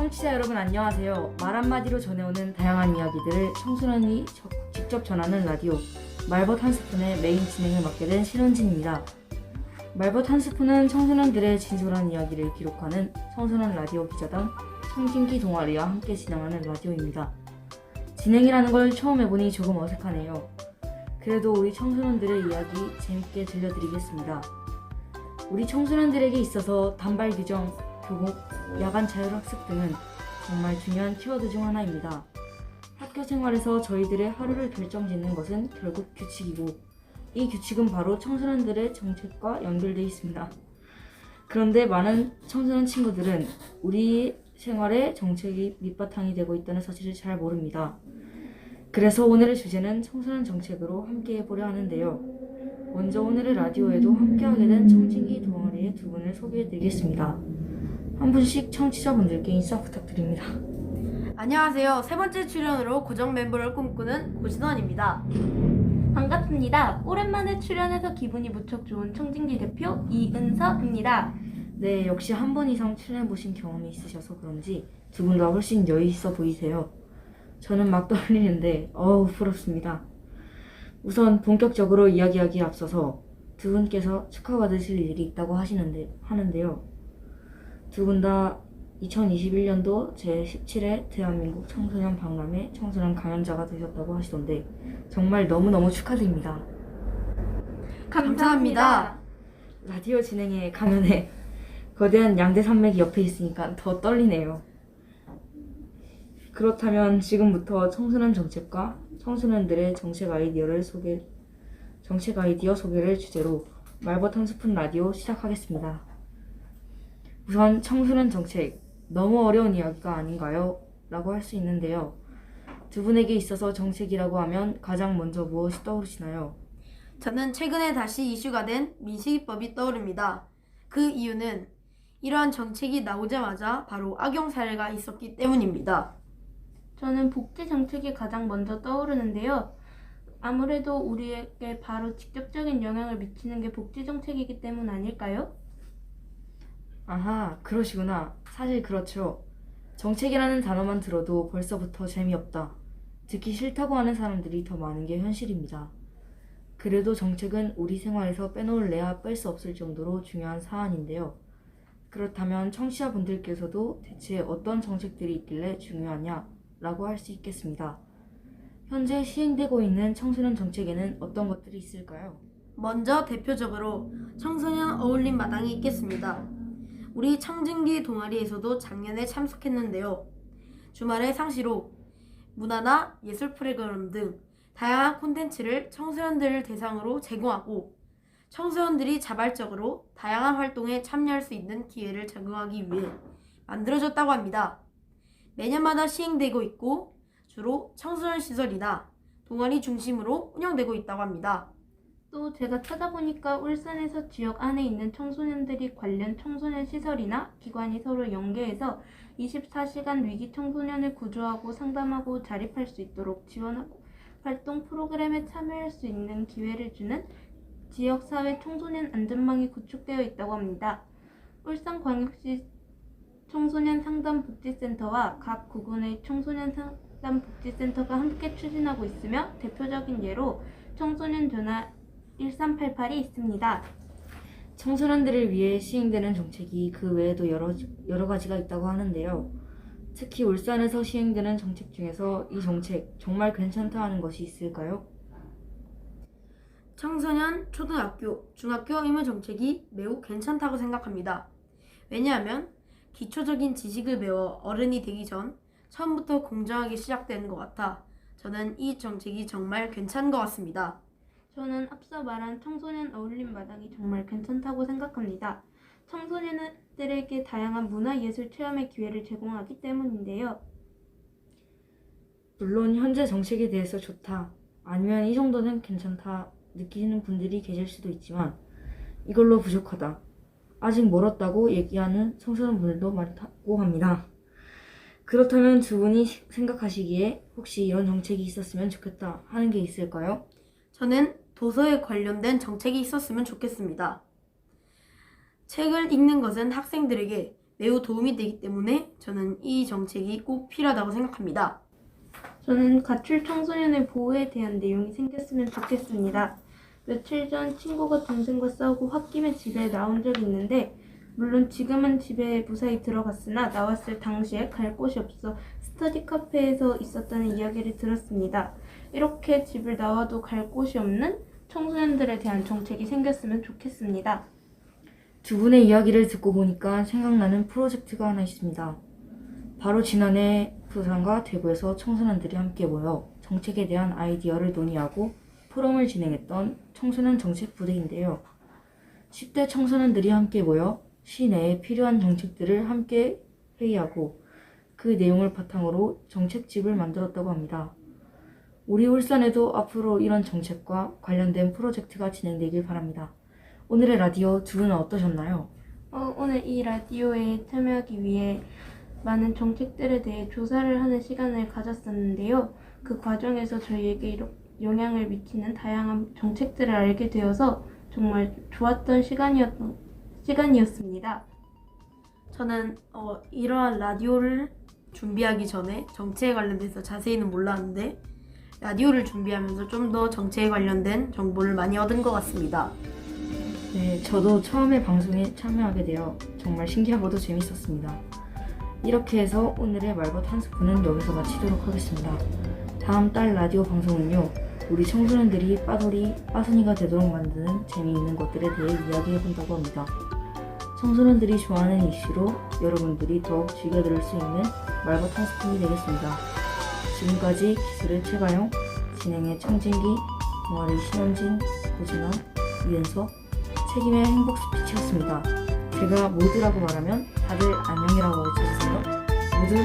청취자 여러분 안녕하세요. 말 한마디로 전해오는 다양한 이야기들을 청소년이 직접 전하는 라디오 말벗 한 스푼의 메인 진행을 맡게 된 신원진입니다. 말벗 한 스푼은 청소년들의 진솔한 이야기를 기록하는 청소년 라디오 기자단 청진기 동아리와 함께 진행하는 라디오입니다. 진행이라는 걸 처음 해보니 조금 어색하네요. 그래도 우리 청소년들의 이야기 재밌게 들려드리겠습니다. 우리 청소년들에게 있어서 단발 규정, 교복, 야간 자율학습 등은 정말 중요한 키워드 중 하나입니다. 학교 생활에서 저희들의 하루를 결정짓는 것은 결국 규칙이고 이 규칙은 바로 청소년들의 정책과 연결되어 있습니다. 그런데 많은 청소년 친구들은 우리 생활에 정책이 밑바탕이 되고 있다는 사실을 잘 모릅니다. 그래서 오늘의 주제는 청소년 정책으로 함께 해보려 하는데요. 먼저 오늘의 라디오에도 함께하게 된 청진기 동아리의 두 분을 소개해드리겠습니다. 한 분씩 청취자분들께 인사 부탁드립니다. 안녕하세요. 세 번째 출연으로 고정 멤버를 꿈꾸는 고진원입니다. 반갑습니다. 오랜만에 출연해서 기분이 무척 좋은 청진기 대표 이은서입니다. 네, 역시 한 번 이상 출연해보신 경험이 있으셔서 그런지 두 분 다 훨씬 여유 있어 보이세요. 저는 막 떨리는데 부럽습니다. 우선 본격적으로 이야기하기에 앞서서 두 분께서 축하받으실 일이 있다고 하는데요. 두 분 다 2021년도 제17회 대한민국 청소년 박람회 청소년 강연자가 되셨다고 하시던데 정말 너무너무 축하드립니다. 감사합니다. 라디오 진행에 강연에 거대한 양대 산맥이 옆에 있으니까 더 떨리네요. 그렇다면 지금부터 청소년 정책과 청소년들의 정책 아이디어 소개를 주제로 말벗 한 스푼 라디오 시작하겠습니다. 우선 청소년 정책, 너무 어려운 이야기가 아닌가요? 라고 할 수 있는데요. 두 분에게 있어서 정책이라고 하면 가장 먼저 무엇이 떠오르시나요? 저는 최근에 다시 이슈가 된 민식이법이 떠오릅니다. 그 이유는 이러한 정책이 나오자마자 바로 악용 사례가 있었기 때문입니다. 저는 복지 정책이 가장 먼저 떠오르는데요. 아무래도 우리에게 바로 직접적인 영향을 미치는 게 복지 정책이기 때문 아닐까요? 아하, 그러시구나. 사실 그렇죠. 정책이라는 단어만 들어도 벌써부터 재미없다, 듣기 싫다고 하는 사람들이 더 많은 게 현실입니다. 그래도 정책은 우리 생활에서 빼놓을래야 뺄 수 없을 정도로 중요한 사안인데요. 그렇다면 청취자분들께서도 대체 어떤 정책들이 있길래 중요하냐? 라고 할 수 있겠습니다. 현재 시행되고 있는 청소년 정책에는 어떤 것들이 있을까요? 먼저 대표적으로 청소년 어울림 마당이 있겠습니다. 우리 청진기 동아리에서도 작년에 참석했는데요. 주말에 상시로 문화나 예술 프로그램 등 다양한 콘텐츠를 청소년들을 대상으로 제공하고 청소년들이 자발적으로 다양한 활동에 참여할 수 있는 기회를 제공하기 위해 만들어졌다고 합니다. 매년마다 시행되고 있고 주로 청소년 시설이나 동아리 중심으로 운영되고 있다고 합니다. 또 제가 찾아보니까 울산에서 지역 안에 있는 청소년들이 관련 청소년 시설이나 기관이 서로 연계해서 24시간 위기 청소년을 구조하고 상담하고 자립할 수 있도록 지원하고 활동 프로그램에 참여할 수 있는 기회를 주는 지역사회 청소년 안전망이 구축되어 있다고 합니다. 울산광역시 청소년 상담복지센터와 각 구군의 청소년 상담복지센터가 함께 추진하고 있으며 대표적인 예로 청소년 전화 1388이 있습니다. 청소년들을 위해 시행되는 정책이 그 외에도 여러 가지가 있다고 하는데요. 특히 울산에서 시행되는 정책 중에서 이 정책 정말 괜찮다 하는 것이 있을까요? 청소년, 초등학교, 중학교 의무 정책이 매우 괜찮다고 생각합니다. 왜냐하면 기초적인 지식을 배워 어른이 되기 전 처음부터 공정하게 시작되는 것 같아 저는 이 정책이 정말 괜찮은 것 같습니다. 저는 앞서 말한 청소년 어울림 마당이 정말 괜찮다고 생각합니다. 청소년들에게 다양한 문화예술 체험의 기회를 제공하기 때문인데요. 물론 현재 정책에 대해서 좋다, 아니면 이 정도는 괜찮다 느끼는 분들이 계실 수도 있지만 이걸로 부족하다, 아직 멀었다고 얘기하는 청소년분들도 많다고 합니다. 그렇다면 두 분이 생각하시기에 혹시 이런 정책이 있었으면 좋겠다 하는 게 있을까요? 저는 도서에 관련된 정책이 있었으면 좋겠습니다. 책을 읽는 것은 학생들에게 매우 도움이 되기 때문에 저는 이 정책이 꼭 필요하다고 생각합니다. 저는 가출 청소년의 보호에 대한 내용이 생겼으면 좋겠습니다. 며칠 전 친구가 동생과 싸우고 홧김에 집에 나온 적이 있는데 물론 지금은 집에 무사히 들어갔으나 나왔을 당시에 갈 곳이 없어 스터디 카페에서 있었다는 이야기를 들었습니다. 이렇게 집을 나와도 갈 곳이 없는 청소년들에 대한 정책이 생겼으면 좋겠습니다. 두 분의 이야기를 듣고 보니까 생각나는 프로젝트가 하나 있습니다. 바로 지난해 부산과 대구에서 청소년들이 함께 모여 정책에 대한 아이디어를 논의하고 포럼을 진행했던 청소년 정책 부대인데요. 10대 청소년들이 함께 모여 시내에 필요한 정책들을 함께 회의하고 그 내용을 바탕으로 정책집을 만들었다고 합니다. 우리 울산에도 앞으로 이런 정책과 관련된 프로젝트가 진행되길 바랍니다. 오늘의 라디오 두 분은 어떠셨나요? 오늘 이 라디오에 참여하기 위해 많은 정책들에 대해 조사를 하는 시간을 가졌었는데요. 그 과정에서 저희에게 영향을 미치는 다양한 정책들을 알게 되어서 정말 좋았던 시간이었습니다. 저는 이러한 라디오를 준비하기 전에 정책에 관련돼서 자세히는 몰랐는데 라디오를 준비하면서 좀 더 정책에 관련된 정보를 많이 얻은 것 같습니다. 네, 저도 처음에 방송에 참여하게 되어 정말 신기하고도 재밌었습니다. 이렇게 해서 오늘의 말벗 한 스푼은 여기서 마치도록 하겠습니다. 다음 달 라디오 방송은요, 우리 청소년들이 빠순이가 되도록 만드는 재미있는 것들에 대해 이야기해본다고 합니다. 청소년들이 좋아하는 이슈로 여러분들이 더욱 즐겨 들을 수 있는 말벗 한 스푼이 되겠습니다. 지금까지 기술의 최가영, 진행의 청진기, 동아리 신원진, 고진원, 이은서, 책임의 행복 스피치였습니다. 제가 모두라고 말하면 다들 안녕이라고 외쳐주세요. 모두